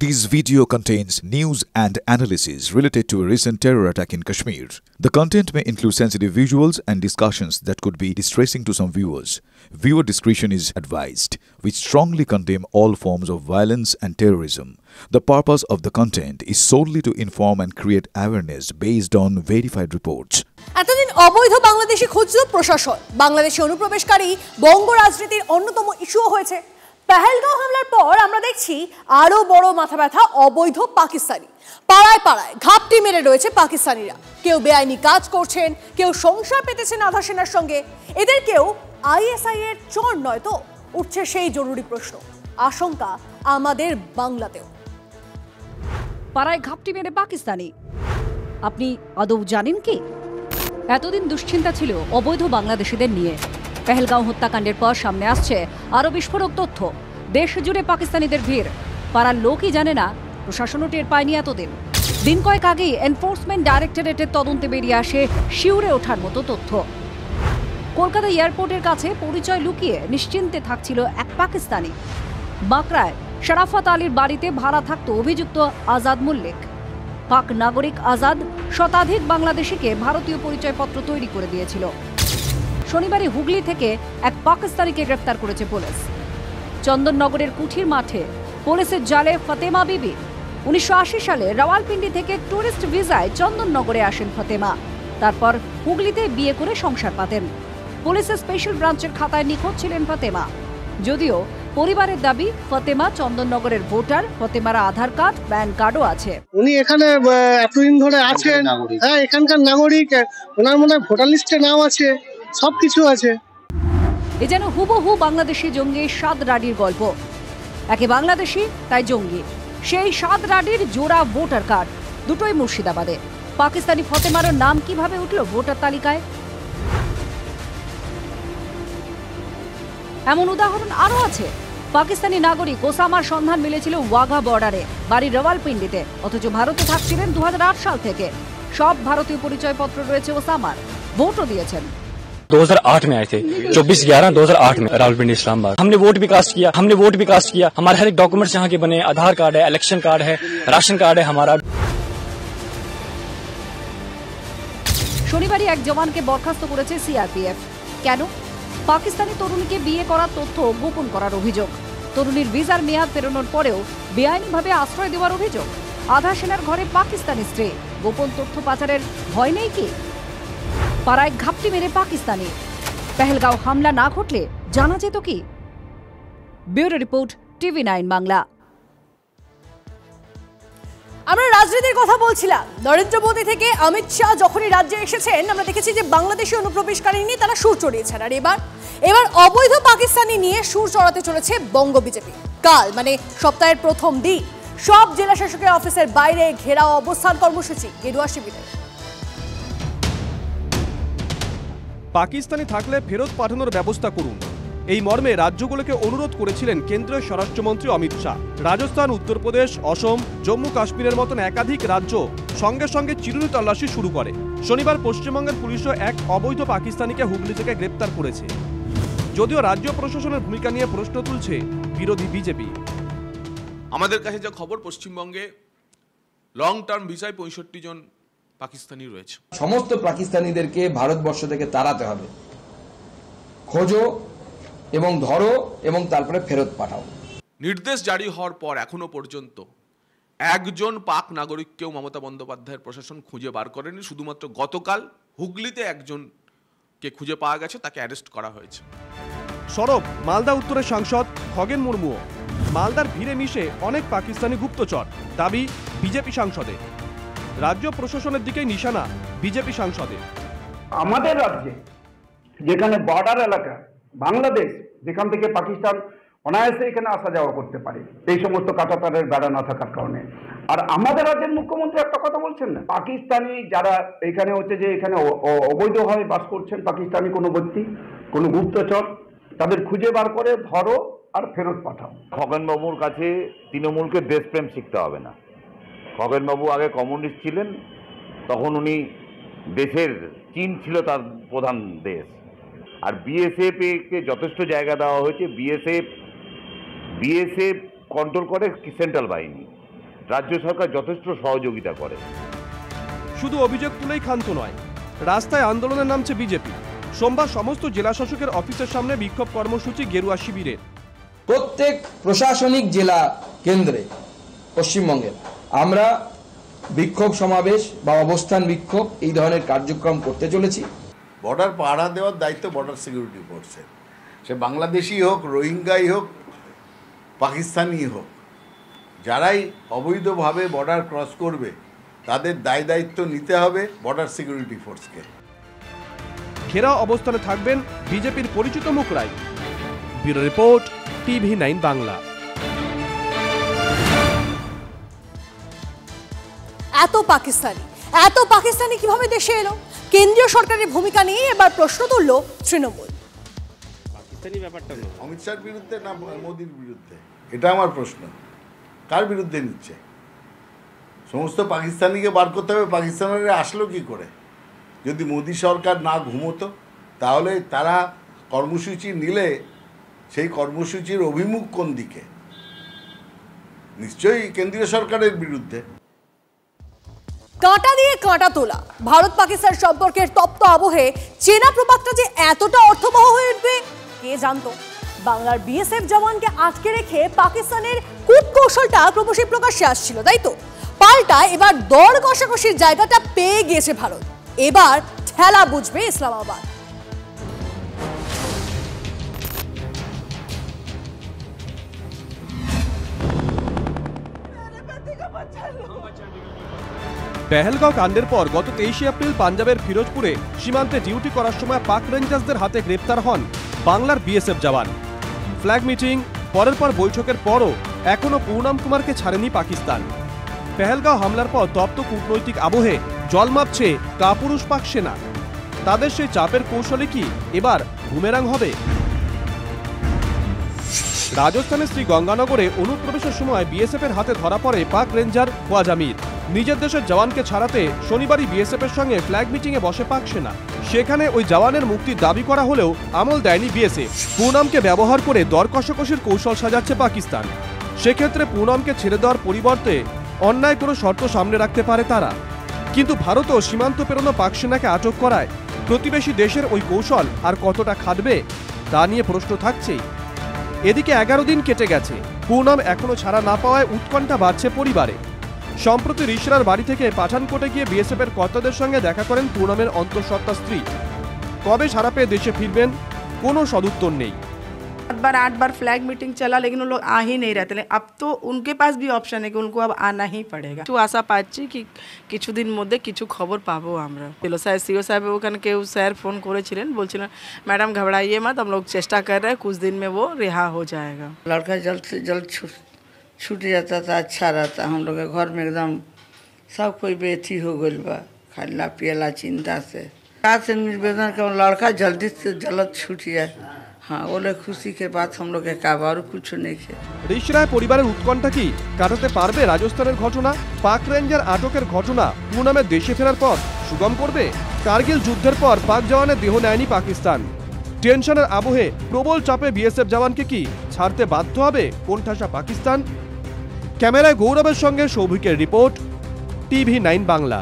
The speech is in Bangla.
This video contains news and analysis related to a recent terror attack in Kashmir. The content may include sensitive visuals and discussions that could be distressing to some viewers. Viewer discretion is advised. We strongly condemn all forms of violence and terrorism. The purpose of the content is solely to inform and create awareness based on verified reports. এতদিন অবৈধ বাংলাদেশি খুঁজল প্রশাসন। বাংলাদেশে অনুপ্রবেশকারী বঙ্গ রাজনীতির অন্যতম ইস্যু হয়েছে। পেহেলগাঁও হামলার পর আমরা দেখছি আরো বড় মাথা ব্যথা অবৈধ পাকিস্তানি। পাড়ায় পাড়ায় ঘাপটি মেরে রয়েছে পাকিস্তানিরা। কেউ বেআইনি কাজ করছেন, কেউ সংসার পেতেছেন আধা সেনার সঙ্গে। এদের কেউ আইএসআই এর চর নয় তো? উঠছে সেই জরুরি প্রশ্ন, আশঙ্কা আমাদের বাংলাতেও। পাড়ায় ঘাপটি মেরে পাকিস্তানি, আপনি আদৌ জানেন কি? এতদিন দুশ্চিন্তা ছিল অবৈধ বাংলাদেশিদের নিয়ে। পেহেলগাঁও হত্যাকাণ্ডের পর সামনে আসছে আরো বিস্ফোরক তথ্য। দেশ জুড়ে পাকিস্তানিদের ভিড়। পাড়ার লোকই জানে না, প্রশাসনও টের পায়নি এতদিন। দিন কয়েক আগেই এনফোর্সমেন্ট ডাইরেক্টরেটের তদন্তে বেরিয়ে আসে শিউরে ওঠার মতো তথ্য। কলকাতা এয়ারপোর্টের কাছে পরিচয় লুকিয়ে নিশ্চিন্তে থাকছিল এক পাকিস্তানি। বাঁকড়ায় শরাফত আলীর বাড়িতে ভাড়া থাকত অভিযুক্ত আজাদ মল্লিক। পাক নাগরিক আজাদ শতাধিক বাংলাদেশিকে ভারতীয় পরিচয়পত্র তৈরি করে দিয়েছিল। শনিবারে হুগলি থেকে এক পাকিস্তানিকে গ্রেফতার করেছে পুলিশ। চন্দননগরের কুঠির মাঠে পুলিশের জালে ফাতেমা বিবি। 1980 সালে রাওয়ালপিন্ডি থেকে টুরিস্ট ভিসায় চন্দননগরে আসেন ফাতেমা। তারপর হুগলিতে বিয়ে করে সংসার পাতেন। পুলিশের স্পেশাল ব্রাঞ্চের খাতায় নিখোঁজ ছিলেন ফাতেমা। যদিও পরিবারের দাবি ফাতেমা চন্দননগরের ভোটার, ফাতেমার আধার কার্ড, প্যান কার্ডও আছে। উনি এখানে এতদিন ধরে আছেন, হ্যাঁ এখানকার নাগরিক, ওনার মনে হয় ভোটার লিস্টে নাম আছে, সবকিছু আছে। এ যেন হুবহু বাংলাদেশি জঙ্গি সাদ রাডির গল্প। একে বাংলাদেশি তাই জঙ্গি। সেই সাদ রাডির জোড়া ভোটার কার্ড, দুটোই মুর্শিদাবাদে। পাকিস্তানি ফাতেমার নাম কিভাবে উঠল ভোটার তালিকায়? এমন উদাহরণ আরও আছে। পাকিস্তানি নাগরিক ওসামার সন্ধান মিলেছিল ওয়াঘা বর্ডারে, বাড়ি রাওয়ালপিন্ডিতে, অথচ ভারতে থাকছিলেন 2008 সাল থেকে। সব ভারতীয় পরিচয়পত্র রয়েছে ওসামার, ভোটও দিয়েছেন। 2008 में आए थे, 24/11/2008 में रावलपिंडी इस्लामाबाद। हमने वोट भी कास्ट किया। हमारे हर एक डॉक्यूमेंट्स यहाँ के बने, आधार कार्ड है, इलेक्शन कार्ड है, राशन कार्ड है हमारा। শনিবারই এক জওয়ানকে বরখাস্ত করেছে সিআরপিএফ। কেন? পাকিস্তানি তরুণীকে বিয়ে করার তথ্য গোপন করার অভিযোগ। তরুণীর ভিসার মেয়াদ পেরোনোর পরেও বেআইনিভাবে আশ্রয় দেওয়ার অভিযোগ। আধা সেনার ঘরে পাকিস্তানি স্ত্রী, গোপন তথ্য পাচারের ভয় নেই কি? পাড়ায় ঘাপটি মেরে পাকিস্তানি। পেহেলগাঁও হামলা না ঘটলে জানা যেত কি? Bureau report, TV9 Bangla. আমরা রাজনীতির কথা বলছিলাম। নরেন্দ্র মোদী থেকে অমিত শাহ যখনই রাজ্যে এসেছেন, আমরা দেখেছি যে বাংলাদেশি অনুপ্রবেশকারী নিয়ে তারা সুর চড়িয়েছেন। আর এবার অবৈধ পাকিস্তানি নিয়ে সুর চড়াতে চলেছে বঙ্গ বিজেপি। কাল মানে সপ্তাহের প্রথম দিন সব জেলা শাসকের অফিসের বাইরে ঘেরাও অবস্থান কর্মসূচি গেরুয়া শিবিরের। পাকিস্তানি থাকলে ফেরত পাঠানোর ব্যবস্থা করুন, এই মর্মে রাজ্যগুলোকে অনুরোধ করেছিলেন কেন্দ্রীয় স্বরাষ্ট্রমন্ত্রী অমিত শাহ। রাজস্থান, উত্তরপ্রদেশ, অসম, জম্মু কাশ্মীরের মতন একাধিক রাজ্য সঙ্গে সঙ্গে চিরুনি তল্লাশি শুরু করে। শনিবার পশ্চিমবঙ্গের পুলিশও এক অবৈধ পাকিস্তানিকে হুগলি থেকে গ্রেপ্তার করেছে। যদিও রাজ্য প্রশাসনের ভূমিকা নিয়ে প্রশ্ন তুলছে বিরোধী বিজেপি। আমাদের কাছে যা খবর, পশ্চিমবঙ্গে লং টার্ম ভিসায় 65 জন পাকিস্তানি রয়েছে। সমস্ত পাকিস্তানিদেরকে ভারতবর্ষ থেকে তাড়াতে হবে। খোঁজো এবং ধরো এবং তারপরে ফেরত পাঠাও। নির্দেশ জারি হওয়ার পর এখনো পর্যন্ত একজন পাক নাগরিককেও মমতা বন্দ্যোপাধ্যায়ের প্রশাসন খুঁজে বার করেনি। শুধুমাত্র গতকাল হুগলিতে একজনকে খুঁজে পাওয়া গেছে, তাকে অ্যারেস্ট করা হয়েছে। সরব মালদা উত্তরের সাংসদ খগেন মুর্মুও। মালদার ভিড়ে মিশে অনেক পাকিস্তানি গুপ্তচর, দাবি বিজেপি সাংসদে। রাজ্য প্রশাসনের দিকেই নিশানা বিজেপি সাংসদে। আমাদের রাজ্যে যেখানে বর্ডার এলাকা বাংলাদেশ, যেখান থেকে পাকিস্তান অনায়াসে এখানে আসা যাওয়া করতে পারে, এই সমস্ত কাঁটাতারের বেড়া না থাকার কারণে। আর আমাদের রাজ্যের মুখ্যমন্ত্রী একটা কথা বলছেন না, পাকিস্তানি যারা এখানে হচ্ছে যে এখানে অবৈধভাবে বাস করছেন, পাকিস্তানি কোনো ব্যক্তি, কোনো গুপ্তচর, তাদের খুঁজে বার করে ধরো আর ফেরত পাঠাও। খগেনবাবুর কাছে তৃণমূলকে দেশপ্রেম শিখতে হবে না। খগেনবাবু আগে কমিউনিস্ট ছিলেন, তখন উনি দেশের, চীন ছিল তার প্রধান দেশ। আর বিএসএফকে যথেষ্ট জায়গা দেওয়া হয়েছে। বিএসএফ কন্ট্রোল করে সেন্ট্রাল বাহিনী, রাজ্য সরকার যথেষ্ট সহযোগিতা করে। শুধু অভিযোগ তুলেই ক্ষান্ত নয়, রাস্তায় আন্দোলনের নামছে বিজেপি। সোমবার সমস্ত জেলা শাসকের অফিসের সামনে বিক্ষোভ কর্মসূচি গেরুয়া শিবিরের। প্রত্যেক প্রশাসনিক জেলা কেন্দ্রে পশ্চিমবঙ্গের আমরা বিক্ষোভ সমাবেশ বা অবস্থান বিক্ষোভ এই ধরনের কার্যক্রম করতে চলেছি। বর্ডার পাহারা দেওয়ার দায়িত্ব বর্ডার সিকিউরিটি ফোর্সের, সে বাংলাদেশি হোক, রোহিঙ্গাই হোক, পাকিস্তানি হোক, যারাই অবৈধভাবে বর্ডার ক্রস করবে তাদের দায়িত্ব নিতে হবে বর্ডার সিকিউরিটি ফোর্সকে। ঘেরাও অবস্থানে থাকবেন বিজেপির পরিচিত মুখরাই। Bureau report, TV9 Bangla. এত পাকিস্তানি কিভাবে দেশে এলো? কেন্দ্রীয় সরকারের ভূমিকা নিয়ে এবার প্রশ্ন তুলল তৃণমূল। অমিত শাহর বিরুদ্ধে না মোদির বিরুদ্ধে, এটা আমার প্রশ্ন। কার বিরুদ্ধে নিচ্ছে? সমস্ত পাকিস্তানিকে বার করতে হবে। পাকিস্তানিরা আসলো কি করে? যদি মোদি সরকার না ঘুমোতো তাহলে তারা কর্মসূচি নিলে সেই কর্মসূচির অভিমুখ কোন দিকে? নিশ্চয়ই কেন্দ্রীয় সরকারের বিরুদ্ধে। কাঁটা দিয়ে কাঁটা তোলা ভারত পাকিস্তান সম্পর্কের তপ্ত আবহে চেনা প্রবাদটা যে এতটা অর্থবহ হয়ে উঠবে কে জানতো? বাংলার বিএসএফ জওয়ানকে আটকে রেখে পাকিস্তানের কূটকৌশলটা ক্রমশই প্রকাশ্যে আসছিল, তাই তো? পাল্টা এবার দর কষাকষির জায়গাটা পেয়ে গিয়েছে ভারত। এবার ঠেলা বুঝবে ইসলামাবাদ। পেহেলগাঁও কাণ্ডের পর গত 23 এপ্রিল পাঞ্জাবের ফিরোজপুরে সীমান্তে ডিউটি করার সময় পাক রেঞ্জার্সদের হাতে গ্রেপ্তার হন বাংলার বিএসএফ জওয়ান। ফ্ল্যাগ মিটিং, পরের পর বৈঠকের পরও এখনো পূর্ণাম কুমারকে ছাড়েনি পাকিস্তান। পেহেলগাঁও হামলার পর তপ্ত কূটনৈতিক আবহে জল মাপছে কাপুরুষ পাক সেনা। তাদের সেই চাপের কৌশলে কি এবার বুমেরাং হবে? রাজস্থানের শ্রী গঙ্গানগরে অনুপ্রবেশের সময় বিএসএফ এর হাতে ধরা পড়ে পাক রেঞ্জার খোয়াজা মীর। নিজের দেশের জওয়ানকে ছাড়াতে শনিবারই বিএসএফ এর সঙ্গে ফ্ল্যাগ মিটিংয়ে বসে পাক সেনা। সেখানে ওই জওয়ানের মুক্তির দাবি করা হলেও আমল দেয়নি বিএসএফ। পুনামকে ব্যবহার করে দর কষাকষির কৌশল সাজাচ্ছে পাকিস্তান। সেক্ষেত্রে পুনামকে ছেড়ে দেওয়ার পরিবর্তে অন্যায় কোনো শর্ত সামনে রাখতে পারে তারা। কিন্তু ভারতও সীমান্ত পেরোনো পাক সেনাকে আটক করায় প্রতিবেশী দেশের ওই কৌশল আর কতটা খাটবে তা নিয়ে প্রশ্ন থাকছেই। এদিকে 11 দিন কেটে গেছে, পুনাম এখনো ছাড়া না পাওয়ায় উৎকণ্ঠা বাড়ছে পরিবারে। সম্প্রতি রিশরার বাড়ি থেকে পাঠানকোটে গিয়ে বিএসএফ এর কর্তাদের সঙ্গে দেখা করেন পুনামের অন্তঃসত্ত্বা স্ত্রী। কবে ছাড়া পেয়ে দেশে ফিরবেন কোনো সদুত্তর নেই। 8 बार फ्लैग मीटिंग चला लेकिन वो लोग आ ही नहीं रहते। अब तो उनके पास भी ऑप्शन है कि उनको अब आना ही पड़ेगा। तो आशा पाচ্ছি কি কিছুদিন মধ্যে কিছু খবর পাবো আমরা। সিও साहब ওখানে কেউ স্যার ফোন করেছিলেন, বলছিলেন मैडम घबराइए मत, हम लोग चेष्टा कर रहे हैं, कुछ दिन में वो रिहा हो जाएगा। लड़का जल्द से जल्द छूट जाता था अच्छा रहता। हम लोग के घर में एकदम सब कोई बेथी हो गई बा, खाला पियला चिंता से। से निवेदन कर लड़का जल्दी से जल्द छूट जाए। हाँ, बोले खुशी के बात हम लोग के काबार कुछ नहीं खे। রিশরায় পরিবারের উৎকণ্ঠা কি কাটাতে পারবে রাজস্থানের ঘটনা? পাক রেঞ্জার আটকের ঘটনা পুনামের দেশে ফেরার পর সুগম করবে? কার্গিল যুদ্ধের পর পাক জওয়ানের দেহ নেয়নি পাকিস্তান। টেনশনের আবহে প্রবল চাপে বিএসএফ জওয়ানকে কি ছাড়তে বাধ্য হবে কোণঠাসা পাকিস্তান? ক্যামেরায় গৌরবের সঙ্গে সৌভিকের রিপোর্ট, TV9 বাংলা।